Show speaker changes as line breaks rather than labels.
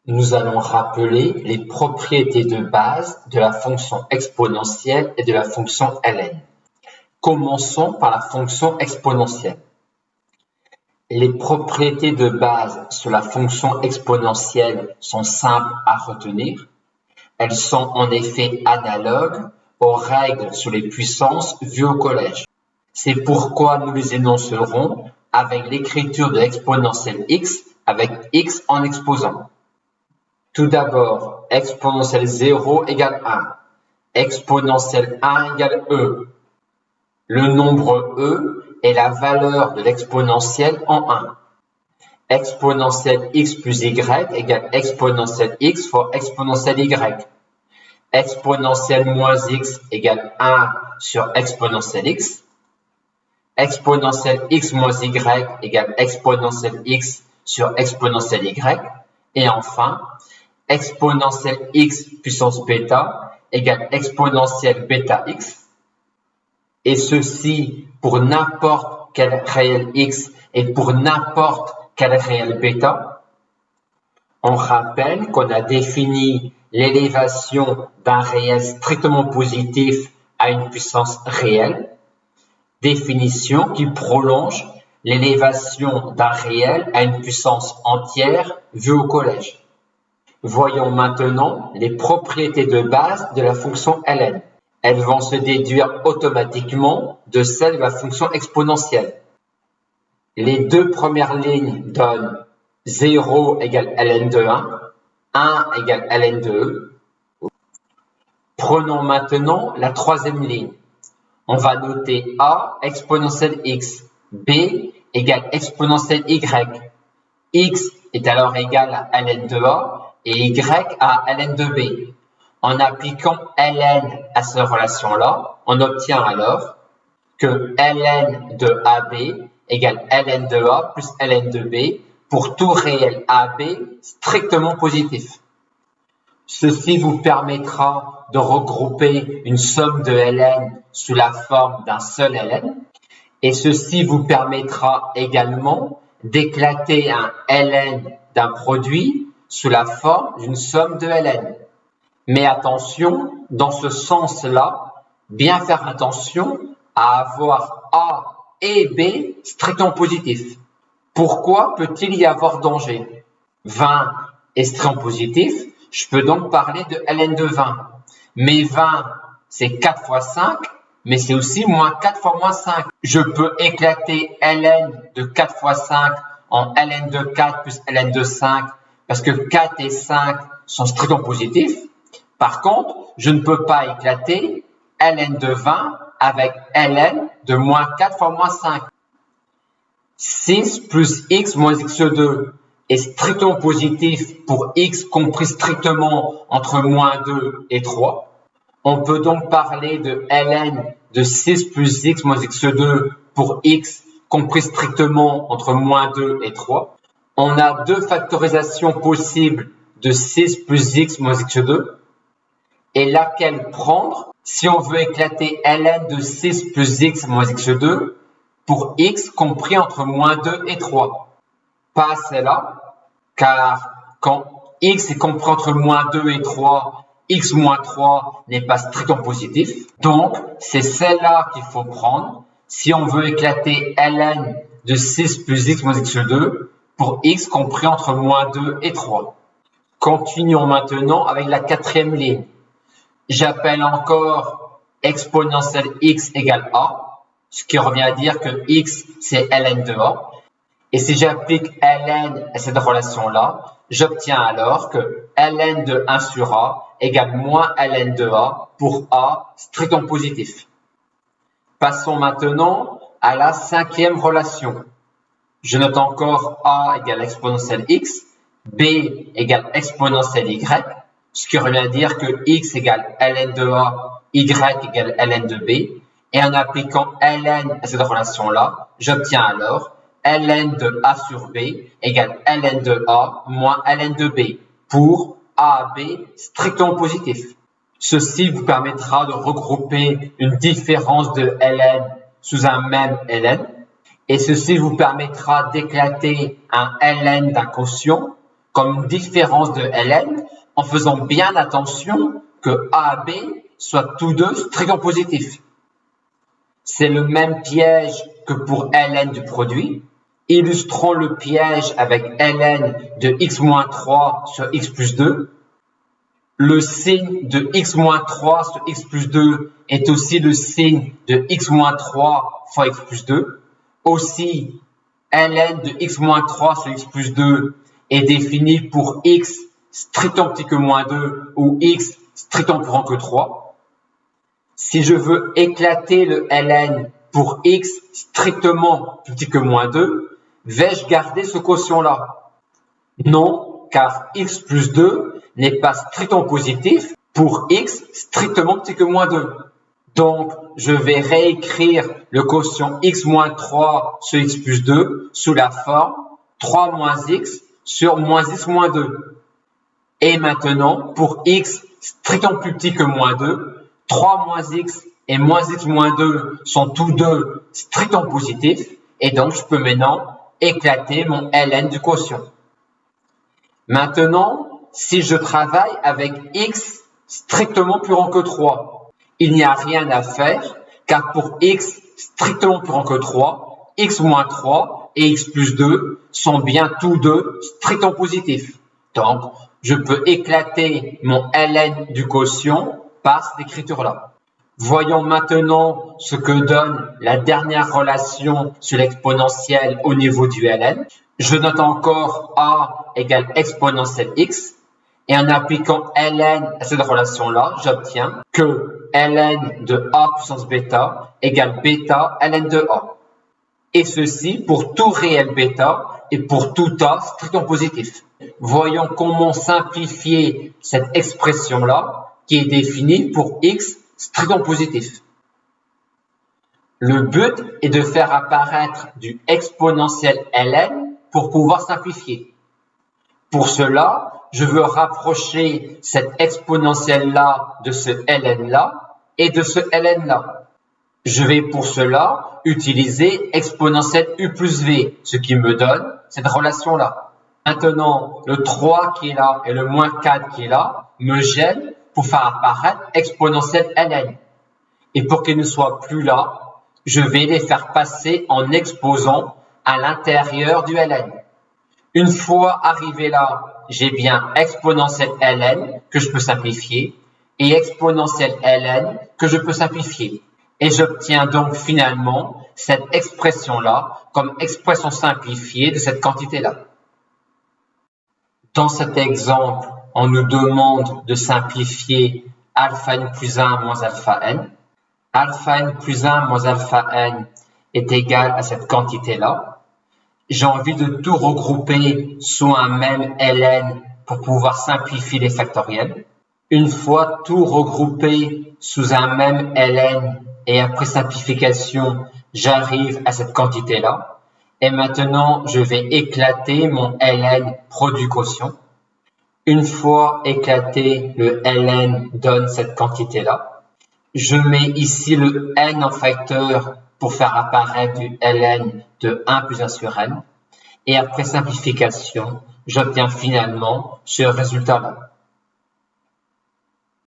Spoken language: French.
Nous allons rappeler les propriétés de base de la fonction exponentielle et de la fonction ln. Commençons par la fonction exponentielle. Les propriétés de base sur la fonction exponentielle sont simples à retenir. Elles sont en effet analogues aux règles sur les puissances vues au collège. C'est pourquoi nous les énoncerons avec l'écriture de l'exponentielle x avec x en exposant. Tout d'abord, exponentielle 0 égale 1, exponentielle 1 égale e. Le nombre e est la valeur de l'exponentielle en 1. Exponentielle x plus y égale exponentielle x fois exponentielle y. Exponentielle moins x égale 1 sur exponentielle x. Exponentielle x moins y égale exponentielle x sur exponentielle y. Et enfin, exponentielle x puissance bêta égale exponentielle bêta x. Et ceci pour n'importe quel réel x et pour n'importe quel réel bêta. On rappelle qu'on a défini l'élévation d'un réel strictement positif à une puissance réelle, définition qui prolonge l'élévation d'un réel à une puissance entière vue au collège. Voyons maintenant les propriétés de base de la fonction ln. Elles vont se déduire automatiquement de celles de la fonction exponentielle. Les deux premières lignes donnent 0 égale ln de 1 égale ln de e. Prenons maintenant la troisième ligne. On va noter a exponentielle x, b égale exponentielle y. X est alors égal à ln de a et y à ln de b. En appliquant ln à cette relation-là, on obtient alors que ln de AB égale ln de A plus ln de B pour tout réel AB strictement positif. Ceci vous permettra de regrouper une somme de ln sous la forme d'un seul ln et ceci vous permettra également d'éclater un ln d'un produit sous la forme d'une somme de ln. Mais attention, dans ce sens-là, bien faire attention à avoir A et B strictement positifs. Pourquoi peut-il y avoir danger? 20 est strictement positif, je peux donc parler de ln de 20. Mais 20, c'est 4 fois 5, mais c'est aussi moins 4 fois moins 5. Je peux éclater ln de 4 fois 5 en ln de 4 plus ln de 5, parce que 4 et 5 sont strictement positifs. Par contre, je ne peux pas éclater ln de 20 avec ln de moins 4 fois moins 5. 6 plus x moins x2 est strictement positif pour x compris strictement entre moins 2 et 3. On peut donc parler de ln de 6 plus x moins x2 pour x compris strictement entre moins 2 et 3. On a deux factorisations possibles de 6 plus x moins x2. Et laquelle prendre si on veut éclater ln de 6 plus x moins x2 pour x compris entre moins 2 et 3. Pas celle-là, car quand x est compris entre moins 2 et 3, x moins 3 n'est pas strictement positif. Donc, c'est celle-là qu'il faut prendre si on veut éclater ln de 6 plus x moins x2 pour x compris entre moins 2 et 3. Continuons maintenant avec la quatrième ligne. J'appelle encore exponentielle x égale a, ce qui revient à dire que x, c'est ln de a. Et si j'applique ln à cette relation-là, j'obtiens alors que ln de 1 sur a égale moins ln de a pour a strictement positif. Passons maintenant à la cinquième relation. Je note encore a égale exponentielle x, b égale exponentielle y, ce qui revient à dire que x égale ln de a, y égale ln de b. Et en appliquant ln à cette relation-là, j'obtiens alors ln de a sur b égale ln de a moins ln de b pour a b strictement positif. Ceci vous permettra de regrouper une différence de ln sous un même ln. Et ceci vous permettra d'éclater un ln d'un quotient comme une différence de ln en faisant bien attention que A et B soient tous deux strictement positifs. C'est le même piège que pour ln du produit. Illustrons le piège avec ln de x-3 sur x plus 2. Le signe de x-3 sur x plus 2 est aussi le signe de x-3 fois x plus 2. Aussi, ln de x-3 sur x plus 2 est défini pour x strictement petit que moins 2 ou x strictement plus grand que 3. Si je veux éclater le ln pour x strictement plus petit que moins 2, vais-je garder ce quotient-là? Non, car x plus 2 n'est pas strictement positif pour x strictement petit que moins 2. Donc, je vais réécrire le quotient x moins 3 sur x plus 2 sous la forme 3 moins x sur moins x moins 2. Et maintenant, pour x strictement plus petit que moins 2, 3 moins x et moins x moins 2 sont tous deux strictement positifs. Et donc, je peux maintenant éclater mon ln du quotient. Maintenant, si je travaille avec x strictement plus grand que 3, il n'y a rien à faire, car pour x strictement plus grand que 3, x moins 3 et x plus 2 sont bien tous deux strictement positifs. Donc, je peux éclater mon ln du quotient par cette écriture-là. Voyons maintenant ce que donne la dernière relation sur l'exponentielle au niveau du ln. Je note encore a égale exponentielle x. Et en appliquant ln à cette relation-là, j'obtiens que ln de a puissance bêta égale bêta ln de a. Et ceci pour tout réel bêta et pour tout a strictement positif. Voyons comment simplifier cette expression-là qui est définie pour x strictement positif. Le but est de faire apparaître du exponentiel ln pour pouvoir simplifier. Pour cela, je veux rapprocher cette exponentielle-là de ce ln-là et de ce ln-là. Je vais pour cela utiliser exponentielle u plus v, ce qui me donne cette relation-là. Maintenant, le 3 qui est là et le moins 4 qui est là me gênent pour faire apparaître exponentielle ln. Et pour qu'ils ne soient plus là, je vais les faire passer en exposant à l'intérieur du ln. Une fois arrivé là, j'ai bien exponentielle ln que je peux simplifier et exponentielle ln que je peux simplifier. Et j'obtiens donc finalement cette expression-là comme expression simplifiée de cette quantité-là. Dans cet exemple, on nous demande de simplifier alpha n plus 1 moins alpha n. Alpha n plus 1 moins alpha n est égal à cette quantité-là. J'ai envie de tout regrouper sous un même ln pour pouvoir simplifier les factoriels. Une fois tout regroupé sous un même ln et après simplification, j'arrive à cette quantité-là. Et maintenant, je vais éclater mon ln produit quotient. Une fois éclaté, le ln donne cette quantité-là. Je mets ici le n en facteur pour faire apparaître du ln de 1 plus 1 sur n. Et après simplification, j'obtiens finalement ce résultat-là.